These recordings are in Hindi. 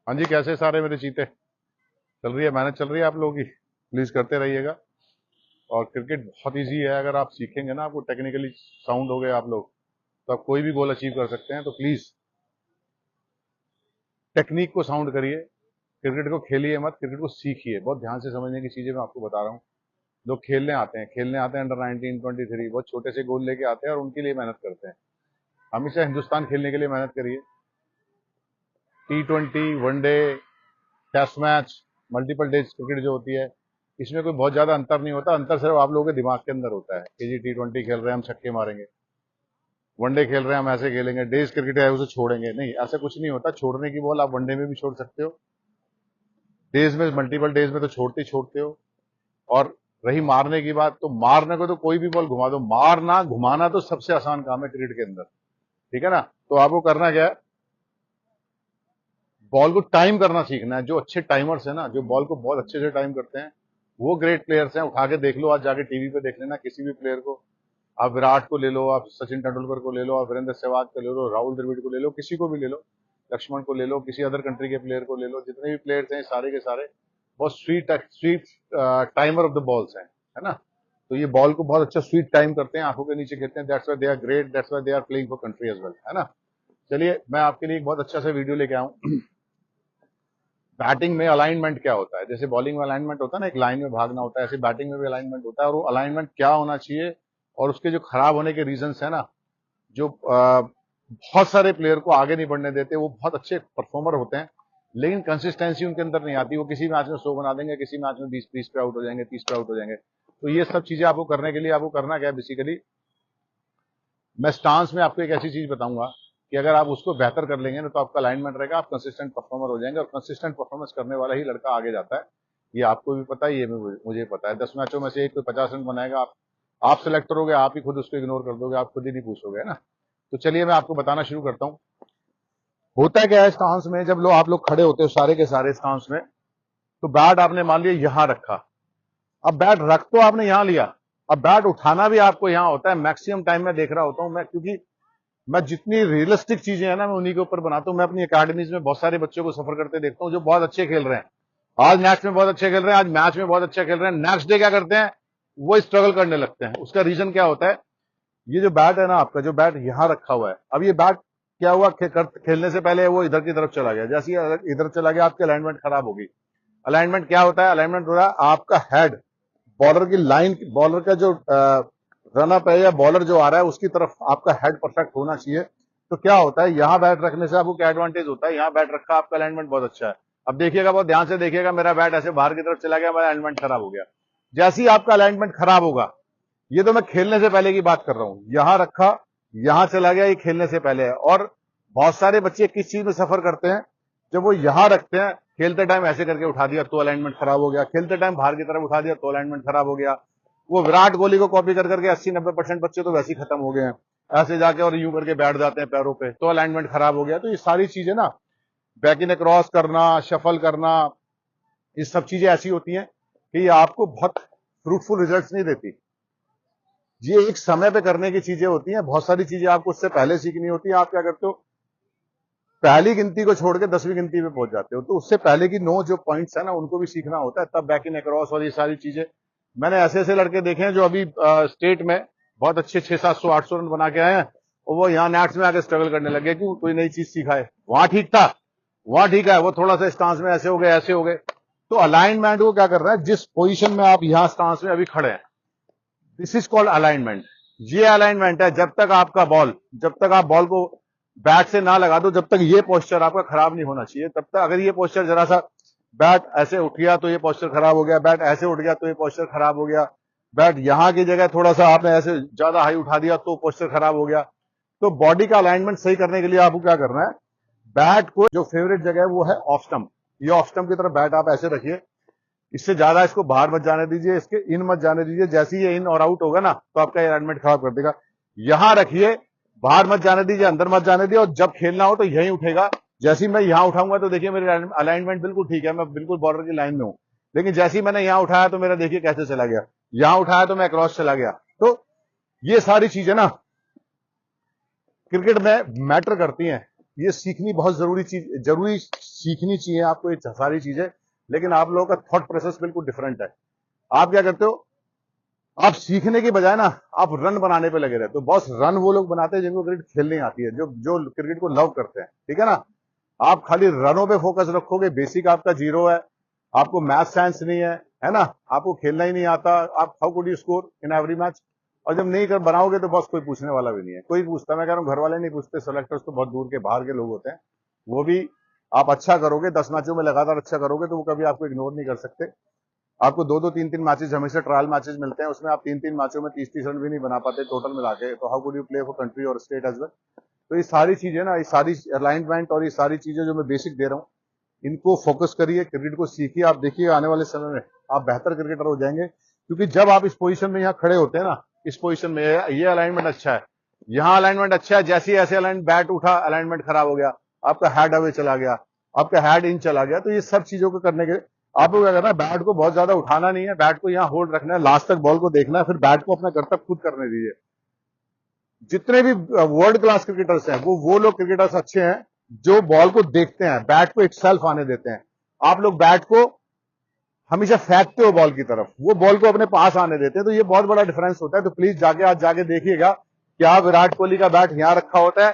हाँ जी, कैसे सारे मेरे चीते? चल रही है, मेहनत चल रही है आप लोगों की। प्लीज करते रहिएगा। और क्रिकेट बहुत इजी है, अगर आप सीखेंगे ना, आपको टेक्निकली साउंड हो गए आप लोग, तो आप कोई भी गोल अचीव कर सकते हैं। तो प्लीज टेक्निक को साउंड करिए, क्रिकेट को खेलिए मत, क्रिकेट को सीखिए। बहुत ध्यान से समझने की चीजें मैं आपको बता रहा हूँ। लोग खेलने आते हैं अंडर 19, 23, बहुत छोटे से गोल लेके आते हैं और उनके लिए मेहनत करते हैं। हमेशा हिंदुस्तान खेलने के लिए मेहनत करिए। T20, one day, test match, multiple days cricket जो होती है, इसमें कोई बहुत ज्यादा अंतर नहीं होता। अंतर सिर्फ आप लोगों के दिमाग के अंदर होता है कि जी T20 खेल रहे हैं हम छक्के मारेंगे, वनडे खेल रहे हैं हम ऐसे खेलेंगे, डेज क्रिकेट है उसे छोड़ेंगे। नहीं, ऐसा कुछ नहीं होता। छोड़ने की बॉल आप वनडे में भी छोड़ सकते हो, डेज में, मल्टीपल डेज में तो छोड़ते ही छोड़ते हो। और रही मारने की बात, तो मारने को तो कोई भी बॉल घुमा दो। मारना घुमाना तो सबसे आसान काम है क्रिकेट के अंदर, ठीक है ना। तो आपको करना क्या है, बॉल को टाइम करना सीखना है। जो अच्छे टाइमर्स है ना, जो बॉल को बहुत अच्छे से टाइम करते हैं, वो ग्रेट प्लेयर्स हैं। उठा के देख लो, आज जाके टीवी पे देख लेना किसी भी प्लेयर को। आप विराट को ले लो, आप सचिन तेंदुलकर को ले लो, आप वीरेंद्र सहवाग को ले लो, राहुल द्रविड़ को ले लो, किसी को भी ले लो, लक्ष्मण को ले लो, किसी अदर कंट्री के प्लेयर को ले लो, जितने भी प्लेयर्स हैं सारे के सारे बहुत sweet sweet timer of the balls हैं, है ना। तो ये बॉल को बहुत अच्छा स्वीट टाइम करते हैं, आंखों के नीचे खेलते हैं। That's why they are great, that's why they are playing for country as well, है ना। चलिए, मैं आपके लिए एक बहुत अच्छा सा वीडियो लेके आऊं। बैटिंग में अलाइनमेंट क्या होता है? जैसे बॉलिंग में अलाइनमेंट होता है ना, एक लाइन में भागना होता है, ऐसे बैटिंग में भी अलाइनमेंट होता है। और वो अलाइनमेंट क्या होना चाहिए और उसके जो खराब होने के रीजंस है ना, जो बहुत सारे प्लेयर को आगे नहीं बढ़ने देते। वो बहुत अच्छे परफॉर्मर होते हैं, लेकिन कंसिस्टेंसी उनके अंदर नहीं आती। वो किसी मैच में 100 बना देंगे, किसी मैच में 20 पे आउट हो जाएंगे, 30 पे आउट हो जाएंगे। तो ये सब चीजें आपको करने के लिए आपको करना क्या है, बेसिकली मैं स्टांस में आपको एक ऐसी चीज बताऊंगा कि अगर आप उसको बेहतर कर लेंगे ना, तो आपका अलाइनमेंट रहेगा, आप कंसिस्टेंट परफॉर्मर हो जाएंगे। और कंसिस्टेंट परफॉर्मेंस करने वाला ही लड़का आगे जाता है। ये आपको भी पता है, ये मुझे पता है। 10 मैचों में से एक कोई 50 रन बनाएगा, आप सेलेक्ट करोगे, आप ही खुद उसको इग्नोर कर दोगे, आप खुद ही नहीं पूछोगे, है ना। तो चलिए, मैं आपको बताना शुरू करता हूं। होता क्या है स्टांस में, जब आप लोग खड़े होते हो सारे के सारे स्टांस में, तो बैट आपने मान लिया यहां रखा। अब बैट रख तो आपने यहां लिया, अब बैट उठाना भी आपको यहां होता है। मैक्सिमम टाइम में देख रहा होता हूं मैं, क्योंकि मैं जितनी रियलिस्टिक चीजें हैं ना, मैं उन्हीं के ऊपर बनाता हूं। मैं अपनी अकेडमीज में बहुत सारे बच्चों को सफर करते देखता हूं, जो बहुत अच्छे खेल रहे हैं। आज नेक्स्ट में बहुत अच्छे खेल रहे हैं, आज मैच में बहुत अच्छे खेल रहे हैं, नेक्स्ट डे क्या करते हैं, वो स्ट्रगल करने लगते हैं। उसका रीजन क्या होता है, ये जो बैट है ना आपका, जो बैट यहां रखा हुआ है, अब ये बैट क्या हुआ, खेलने से पहले वो इधर की तरफ चला गया। जैसे ही इधर चला गया, आपकी अलाइनमेंट खराब होगी। अलाइनमेंट क्या होता है, अलाइनमेंट हो रहा है आपका हेड, बॉलर की लाइन, बॉलर का जो रन अप है या बॉलर जो आ रहा है उसकी तरफ आपका हेड परफेक्ट होना चाहिए। तो क्या होता है, यहां बैट रखने से आपको क्या एडवांटेज होता है, यहां बैट रखा, आपका अलाइनमेंट बहुत अच्छा है। अब देखिएगा, बहुत ध्यान से देखिएगा, मेरा बैट ऐसे बाहर की तरफ चला गया, मेरा अलाइनमेंट खराब हो गया। जैसे ही आपका अलाइनमेंट खराब होगा, ये तो मैं खेलने से पहले की बात कर रहा हूं, यहां रखा, यहां चला गया, ये खेलने से पहले है। और बहुत सारे बच्चे किस चीज में सफर करते हैं, जब वो यहां रखते हैं, खेलते टाइम ऐसे करके उठा दिया तो अलाइनमेंट खराब हो गया, खेलते टाइम बाहर की तरफ उठा दिया तो अलाइनमेंट खराब हो गया। वो विराट कोहली को कॉपी कर करके 80-90% बच्चे तो वैसे ही खत्म हो गए हैं। ऐसे जाके और यूं करके बैठ जाते हैं पैरों पे, तो अलाइनमेंट खराब हो गया। तो ये सारी चीजें ना, बैक इन क्रॉस करना, शफल करना, ये सब चीजें ऐसी होती हैं कि ये आपको बहुत फ्रूटफुल रिजल्ट्स नहीं देती। ये एक समय पे करने की चीजें होती हैं। बहुत सारी चीजें आपको उससे पहले सीखनी होती है। आप क्या करते हो, पहली गिनती को छोड़ के 10वीं गिनती पे पहुंच जाते हो। तो उससे पहले की 9 जो पॉइंट्स है ना, उनको भी सीखना होता है, तब बैक इन अक्रॉस और ये सारी चीजें। मैंने ऐसे ऐसे लड़के देखे हैं जो अभी स्टेट में बहुत अच्छे 600-700-800 रन बना के आए हैं, और वो यहाँ नेट्स में आके स्ट्रगल करने लगे। क्यों, कोई नई चीज सीखा है। वहां ठीक था, वहां ठीक है, वो थोड़ा सा स्टांस में ऐसे हो गए, ऐसे हो गए। तो अलाइनमेंट को क्या कर रहा है, जिस पोजिशन में आप यहां स्टांस में अभी खड़े हैं, दिस इज कॉल्ड अलाइनमेंट। ये अलाइनमेंट है। जब तक आप बॉल को बैट से ना लगा दो, जब तक ये पोस्चर आपका खराब नहीं होना चाहिए, तब तक अगर ये पोस्चर जरा सा, बैट ऐसे उठ गया तो ये पोस्चर खराब हो गया, बैट ऐसे उठ गया तो ये पोस्चर खराब हो गया, बैट यहां की जगह थोड़ा सा आपने ऐसे ज्यादा हाई उठा दिया तो पोस्चर खराब हो गया। तो बॉडी का अलाइनमेंट सही करने के लिए आपको क्या करना है, बैट को जो फेवरेट जगह है वो है ऑफ स्टंप। ये ऑफ स्टंप की तरफ बैट आप ऐसे रखिए, इससे ज्यादा इसको बाहर मत जाने दीजिए, इसके इन मत जाने दीजिए। जैसे ही ये इन और आउट होगा ना, तो आपका अलाइनमेंट खराब कर देगा। यहां रखिए, बाहर मत जाने दीजिए, अंदर मत जाने दीजिए, और जब खेलना हो तो यहीं उठेगा। जैसे ही मैं यहां उठाऊंगा तो देखिए मेरे अलाइनमेंट बिल्कुल ठीक है, मैं बिल्कुल बॉर्डर की लाइन में हूं। लेकिन जैसे ही मैंने यहां उठाया तो मेरा देखिए कैसे चला गया, यहां उठाया तो मैं क्रॉस चला गया। तो ये सारी चीजें ना क्रिकेट में मैटर करती हैं। ये सीखनी बहुत जरूरी सीखनी चाहिए आपको ये सारी चीजें। लेकिन आप लोगों का थॉट प्रोसेस बिल्कुल डिफरेंट है। आप क्या करते हो, आप सीखने की बजाय ना आप रन बनाने पे लगे रहते हो। बॉस, रन वो लोग बनाते हैं जिनको क्रिकेट खेलनी आती है, जो जो क्रिकेट को लव करते हैं, ठीक है ना। आप खाली रनों पे फोकस रखोगे, बेसिक आपका जीरो है, आपको मैथ साइंस नहीं है ना, आपको खेलना ही नहीं आता, आप how could you score in every match. और जब नहीं कर बनाओगे तो बॉस कोई पूछने वाला भी नहीं है, कोई पूछता, मैं कह रहा हूँ घर वाले नहीं पूछते, सेलेक्टर्स तो बहुत दूर के बाहर के लोग होते हैं, वो भी आप अच्छा करोगे, 10 मैचों में लगातार अच्छा करोगे तो वो कभी आपको इग्नोर नहीं कर सकते। आपको 2-2 3-3 मैचेस हमेशा ट्रायल मैचेस मिलते हैं, उसमें आप 3-3 मैचों में 30-30 रन भी नहीं बना पाते टोटल मिला के, तो how could you play for country और स्टेट एज वेल। तो ये सारी चीजें ना, ये सारी अलाइनमेंट और ये सारी चीजें जो मैं बेसिक दे रहा हूँ, इनको फोकस करिए, क्रिकेट को सीखिए। आप देखिए आने वाले समय में आप बेहतर क्रिकेटर हो जाएंगे, क्योंकि जब आप इस पोजीशन में यहाँ खड़े होते हैं ना, इस पोजीशन में ये अलाइनमेंट अच्छा है, यहाँ अलाइनमेंट अच्छा है, जैसे ही ऐसे अलाइन बैट उठा अलाइनमेंट खराब हो गया, आपका हेड अवे चला गया, आपका हेड इन चला गया। तो ये सब चीजों को करने के आपको क्या करना है, बैट को बहुत ज्यादा उठाना नहीं है, बैट को यहाँ होल्ड रखना है, लास्ट तक बॉल को देखना है, फिर बैट को अपना कर्तव्य खुद करने दीजिए। जितने भी वर्ल्ड क्लास क्रिकेटर्स हैं, वो लोग क्रिकेटर्स अच्छे हैं जो बॉल को देखते हैं, बैट को इटसेल्फ आने देते हैं। आप लोग बैट को हमेशा फेंकते हो बॉल की तरफ, वो बॉल को अपने पास आने देते हैं, तो ये बहुत बड़ा डिफरेंस होता है। तो प्लीज आज जाके देखिएगा, क्या विराट कोहली का बैट यहाँ रखा होता है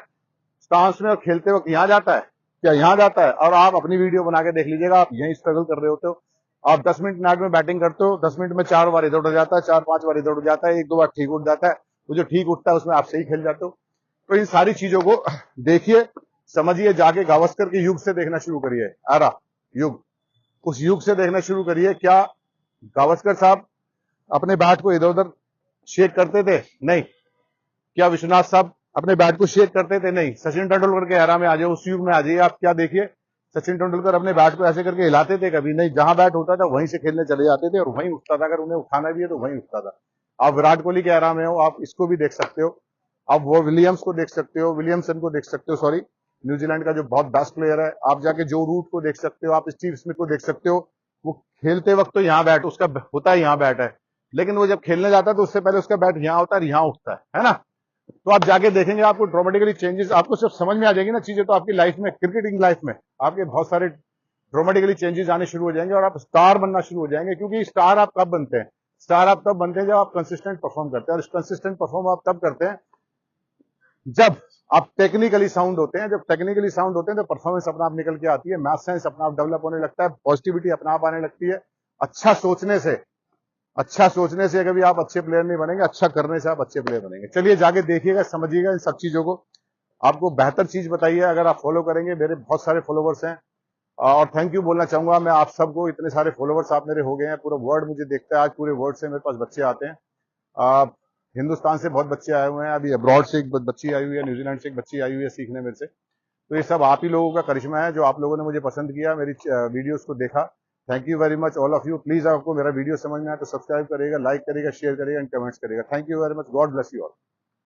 स्टांस में और खेलते वक्त यहाँ जाता है, क्या यहाँ जाता है? और आप अपनी वीडियो बना के देख लीजिएगा, आप यहीं स्ट्रगल कर रहे होते हो। आप 10 मिनट मैच में बैटिंग करते हो, 10 मिनट में 4 बार इधर उड़ जाता है, 4-5 बार इधर उड़ जाता है, 1-2 बार ठीक उठ जाता है, वो जो ठीक उठता है उसमें आप सही खेल जाते हो। तो इन सारी चीजों को देखिए, समझिए, जाके गावस्कर के युग से देखना शुरू करिए, एरा युग, उस युग से देखना शुरू करिए। क्या गावस्कर साहब अपने बैट को इधर उधर शेक करते थे? नहीं। क्या विश्वनाथ साहब अपने बैट को शेक करते थे? नहीं। सचिन तेंदुलकर के एरा में आ जाओ, उस युग में आ जाइए, आप क्या देखिए, सचिन तेंदुलकर अपने बैट को ऐसे करके हिलाते थे? कभी नहीं। जहां बैट होता था वहीं से खेलने चले जाते थे और वहीं उठता था, अगर उन्हें उठाना भी है तो वहीं उठता था। आप विराट कोहली के एरा में हो, आप इसको भी देख सकते हो, आप वो विलियम्स को देख सकते हो, विलियमसन को देख सकते हो, सॉरी, न्यूजीलैंड का जो बहुत बेस्ट प्लेयर है। आप जाके जो रूट को देख सकते हो, आप स्टीव स्मिथ को देख सकते हो, वो खेलते वक्त तो यहाँ बैट उसका होता है, यहाँ बैट है, लेकिन वो जब खेलने जाता है तो उससे पहले उसका बैट यहाँ होता है, यहाँ उठता है ना। तो आप जाके देखेंगे, आपको ड्रामेटिकली चेंजेस आपको सिर्फ समझ में आ जाएगी ना चीजें, तो आपकी लाइफ में, क्रिकेटिंग लाइफ में आपके बहुत सारे ड्रामेटिकली चेंजेस आने शुरू हो जाएंगे और आप स्टार बनना शुरू हो जाएंगे। क्योंकि स्टार आप कब बनते हैं? स्टार आप तब बनते हैं जब आप कंसिस्टेंट परफॉर्म करते हैं, और कंसिस्टेंट परफॉर्म आप तब करते हैं जब आप टेक्निकली साउंड होते हैं। जब टेक्निकली साउंड होते हैं तो परफॉर्मेंस अपना आप निकल के आती है, मैथ साइंस अपना आप डेवलप होने लगता है, पॉजिटिविटी अपना आप आने लगती है। अच्छा सोचने से कभी आप अच्छे प्लेयर नहीं बनेंगे, अच्छा करने से आप अच्छे प्लेयर बनेंगे। चलिए जाके देखिएगा, समझिएगा इन सब चीजों को, आपको बेहतर चीज बताइए। अगर आप फॉलो करेंगे, मेरे बहुत सारे फॉलोवर्स हैं, और थैंक यू बोलना चाहूंगा मैं आप सबको, इतने सारे फॉलोवर्स आप मेरे हो गए हैं, पूरा वर्ल्ड मुझे देखता है, आज पूरे वर्ल्ड से मेरे पास बच्चे आते हैं। हिंदुस्तान से बहुत बच्चे आए हुए हैं, अभी अब्रॉड से एक बच्ची आई हुई है, न्यूजीलैंड से एक बच्ची आई हुई है सीखने मेरे से। तो ये सब आप ही लोगों का करिश्मा है, जो आप लोगों ने मुझे पसंद किया, मेरी वीडियोस को देखा। Thank you very much all of you. Please आपको मेरा वीडियो समझ में आए तो सब्सक्राइब करिएगा, लाइक करिएगा, शेयर करिएगा एंड कमेंट्स करिएगा। Thank you very much, God bless you all.